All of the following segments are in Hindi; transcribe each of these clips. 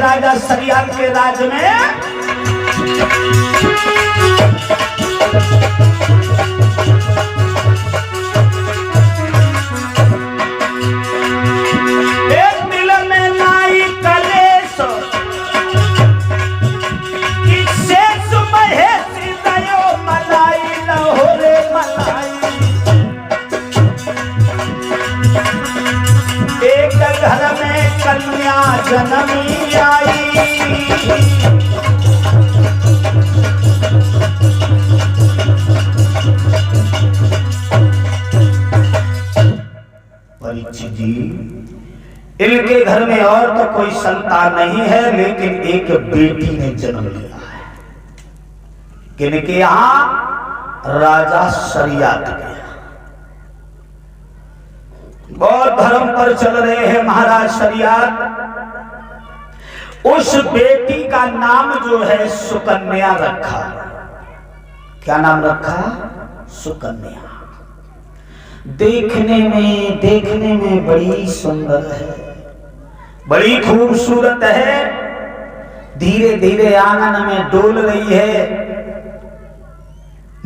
राजा शरियात के राज में एक दिल में नाई कलेश किससे सुमहे सिदयो मलाई लहोरे मलाई। एक घर में कन्या जन्मी आई परीक्षित जी, इनके घर में और तो कोई संतान नहीं है, लेकिन एक बेटी ने जन्म लिया है। किनके यहां? राजा शरियात के। बहुत धर्म पर चल रहे हैं महाराज शरियात। उस बेटी का नाम जो है सुकन्या रखा। क्या नाम रखा? सुकन्या। देखने में बड़ी सुंदर है, बड़ी खूबसूरत है। धीरे धीरे आंगन में डोल रही है।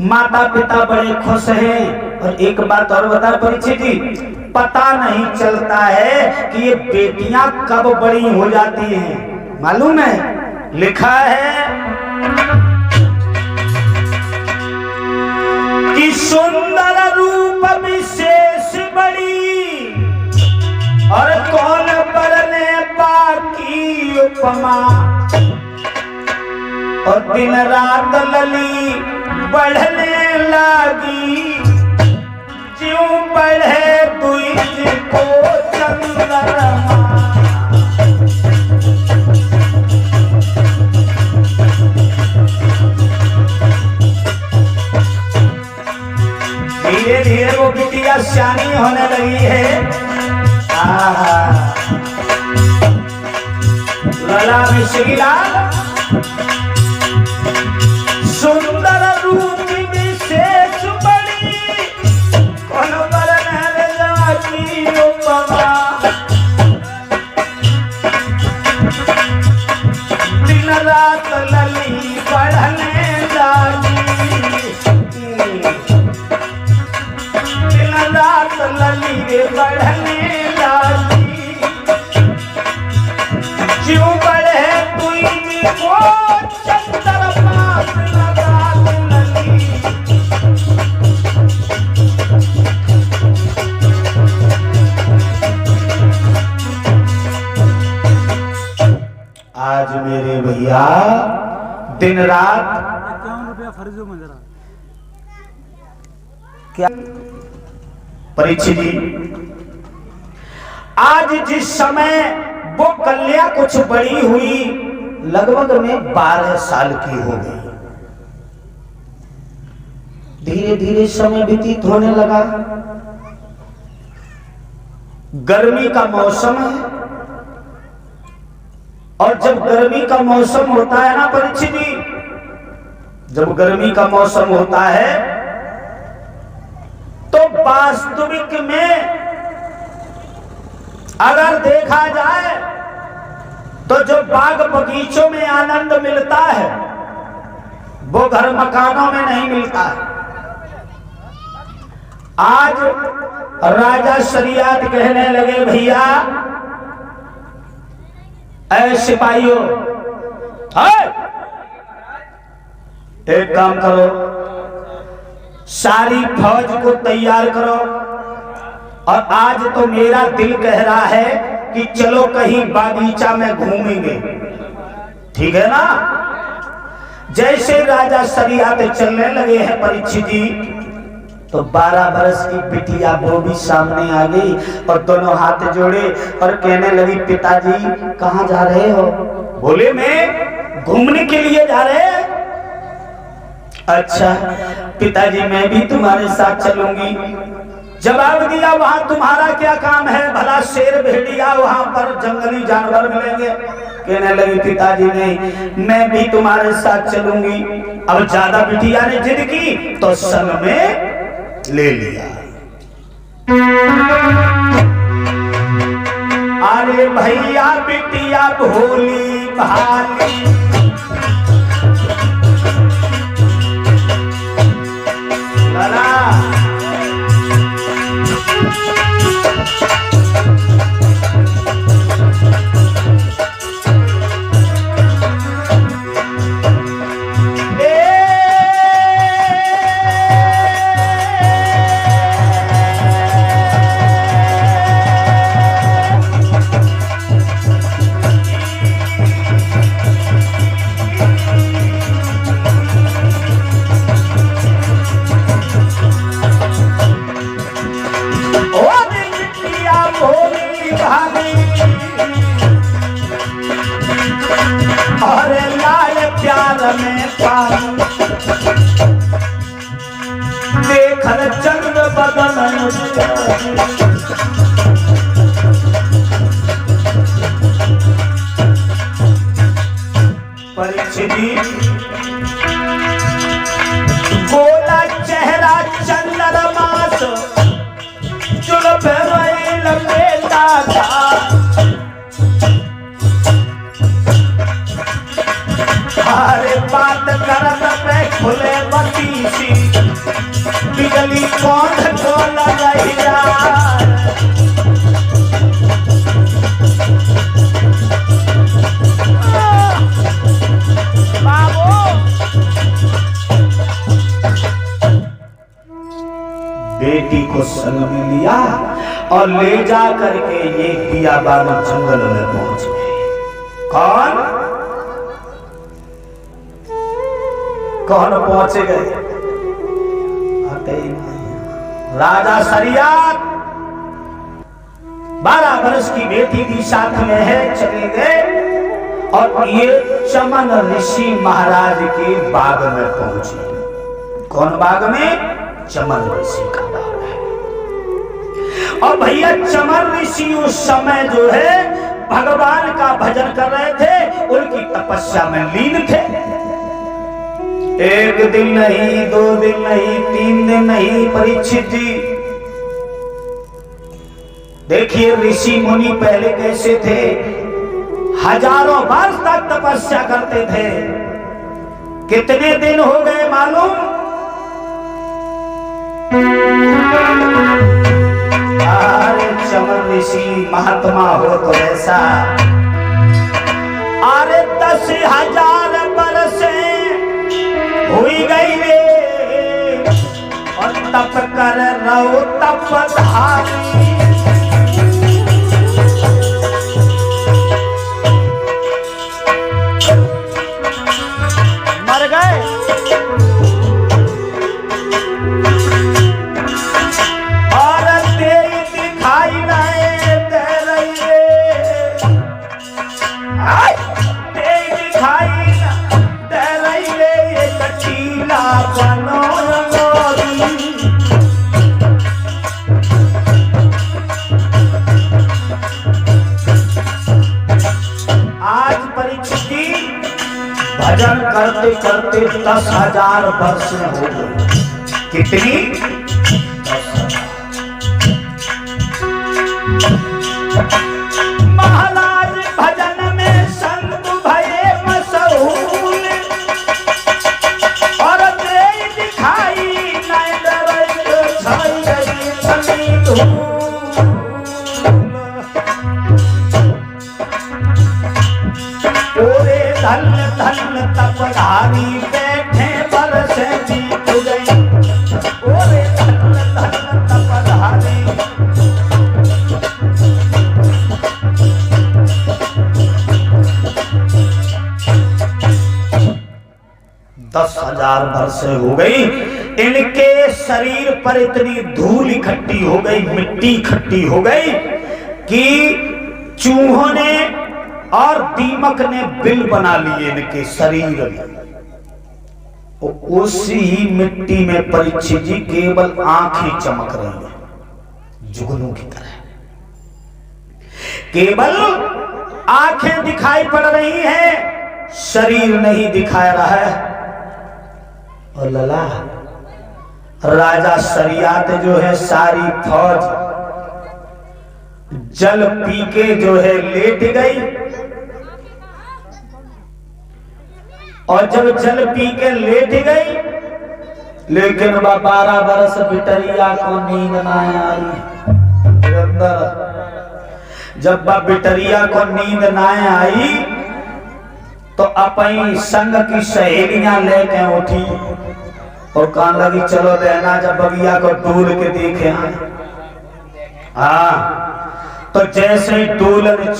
माता पिता बड़े खुश हैं। और एक बात और बता परीक्षित जी, पता नहीं चलता है कि ये बेटियां कब बड़ी हो जाती हैं। मालूम है? लिखा है कि सुंदर रूप विशेष बड़ी और कौन बरने बाकी उपमा। और दिन रात लली बढ़ने लगी, ज्यों बढ़े द्विज को चंद्रमा। धीरे धीरे वो बिटिया सियानी होने लगी है। लला में श्रीलाल सुंदर रूप विशेष बड़ी, कौन बरने जाकी उपमा। दिन रात लली बढ़ने लगी, दिन रात लली बढ़ने लगी, क्यों बढ़े तुझी को चंद्रमा लगा लली। आज मेरे भैया दिन रात 51 रुपया फर्जो में जरा क्या परीक्षित जी, आज जिस समय वो कन्या कुछ बड़ी हुई, लगभग में 12 साल की हो गई। धीरे धीरे समय व्यतीत होने लगा। गर्मी का मौसम है, और जब गर्मी का मौसम होता है ना परीक्षित जी, जब गर्मी का मौसम होता है तो वास्तविक में अगर देखा जाए तो जो बाग बगीचों में आनंद मिलता है वो घर मकानों में नहीं मिलता है। आज राजा शरियात कहने लगे, भैया ऐ सिपाहियों, एक काम करो, सारी फौज को तैयार करो, और आज तो मेरा दिल कह रहा है कि चलो कहीं बागीचा में घूमेंगे। ठीक है ना? जैसे राजा शरियात चलने लगे हैं परीक्षित जी, तो 12 बरस की बिटिया वो भी सामने आ गई और दोनों हाथ जोड़े और कहने लगी, पिताजी कहाँ जा रहे हो? बोले, मैं घूमने के लिए जा रहे हैं। अच्छा पिताजी, मैं भी तुम्हारे साथ चलूंगी। जवाब दिया, वहां तुम्हारा क्या काम है? भला शेर भेड़िया वहां पर जंगली जानवर मिलेंगे। कहने लगी, पिताजी नहीं, मैं भी तुम्हारे साथ चलूंगी। अब ज्यादा बिटिया ने जिद की तो संग में ले लिया। अरे भैया बिटिया भोली भाली। लला अरे लाए प्यार में पानी देखल चंद बदन परिचिति गोला चेहरा चंद्रमास जुल्फ लपेटा था। अरे बात करत पे खुले बतीसी बिजली कौन को लगैया। बाबू बेटी को संग में लिया और ले जा करके ये बियाबान जंगल में पहुंच गए। कौन पहुंचे गए? राजा शरियात 12 वर्ष की बेटी भी साथ में है, चले गए और ये चमन ऋषि महाराज के बाग में पहुंचे। कौन बाग में? चमन ऋषि का बाग है। और भैया चमन ऋषि उस समय जो है भगवान का भजन कर रहे थे, उनकी तपस्या में लीन थे। 1 दिन नहीं, 2 दिन नहीं, 3 दिन नहीं, परीक्षित जी देखिए ऋषि मुनि पहले कैसे थे, हजारों वर्ष तक तपस्या करते थे। कितने दिन हो गए मालूम? अरे चमन ऋषि महात्मा हो तो ऐसा, अरे 10,000 वर्ष हुई गई रे और तप कर रहो तपधारी। मर गए। और तेरी दिखाई नहीं दे रही है, तेरी दिखाई दे रही है, ये कटीला बनो आज परिचिति भजन करते करते 10,000 वर्ष हो गए। कितनी? 10,000। महाराज भजन में संत भये मशहूर और दे दिखाई नहीं डरे छाई गई तनी धूल। ओरे धन धन तपधारी बैठे बरस बीत गई। ओरे धन धन तपधारी 10,000 वर्ष हो गई। इनके शरीर पर इतनी धूल इकट्ठी हो गई, मिट्टी इकट्ठी हो गई कि चूहों ने और दीमक ने बिल बना लिए इनके शरीर में। उसी ही मिट्टी में परीक्षित जी केवल आंखें चमक रही हैं जुगनू की तरह, केवल आंखें दिखाई पड़ रही हैं, शरीर नहीं दिखा रहा है। और लला राजा शरियात जो है सारी फौज जल पी के जो है लेट गई। और जब जल पी के लेट गई, लेकिन 12 बरस बिटरिया को नींद ना आई। जब बिटरिया को नींद ना आई तो अपनी संग की सहेलियां लेके उठी और कहने लगी चलो बहना जब बगिया को डूल के देखे आए। हाँ, तो जैसे ही डोलन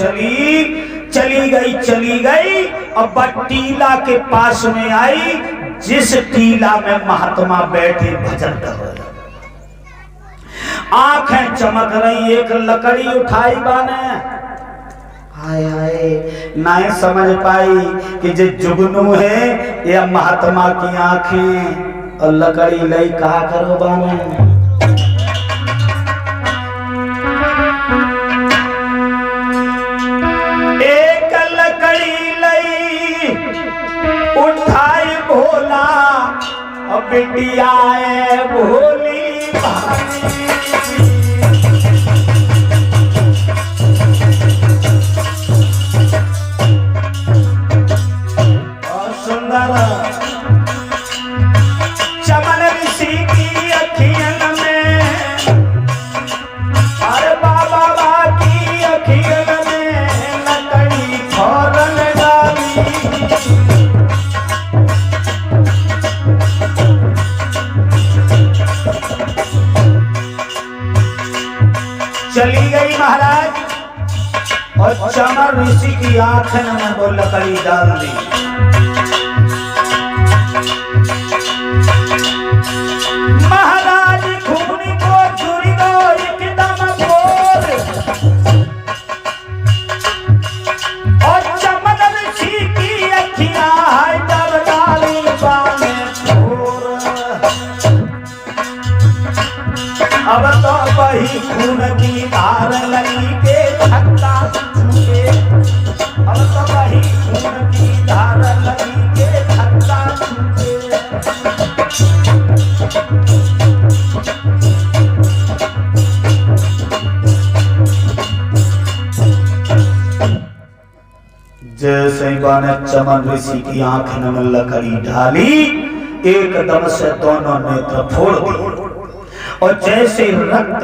चली गई और टीला के पास में आई, जिस टीला में महात्मा बैठे भजन कर रहे, आंखें चमक रही, एक लकड़ी उठाई बाने, हाय हाय नहीं समझ पाई कि जो जुगनू है या महात्मा की आंखें, और लकड़ी लई कहा करो बाने। एक लकड़ी लई उठाई भोला और बिटिया भोली भानी। और सुंदर चमन ऋषि की अखियन में, अरे बाबा की अखियन में लकड़ी फौरन डाली। चली गई महाराज और चमन ऋषि की आंखन में वो लकड़ी डाल दी। महाराज खूनी को चुरी दो एकदम बोल, और चमन ऋषि की अखियां जब डाली बाने छोर। अब तो वही खून की धार लगी के धक्का छूटे, अब तो वही खून की धार लगी के धक्का छूटे। जैसे ही बाने चमन ऋषि की आंख में लकड़ी ढाली, एकदम से दोनों नेत्र फोड़ दिए और जैसे रक्त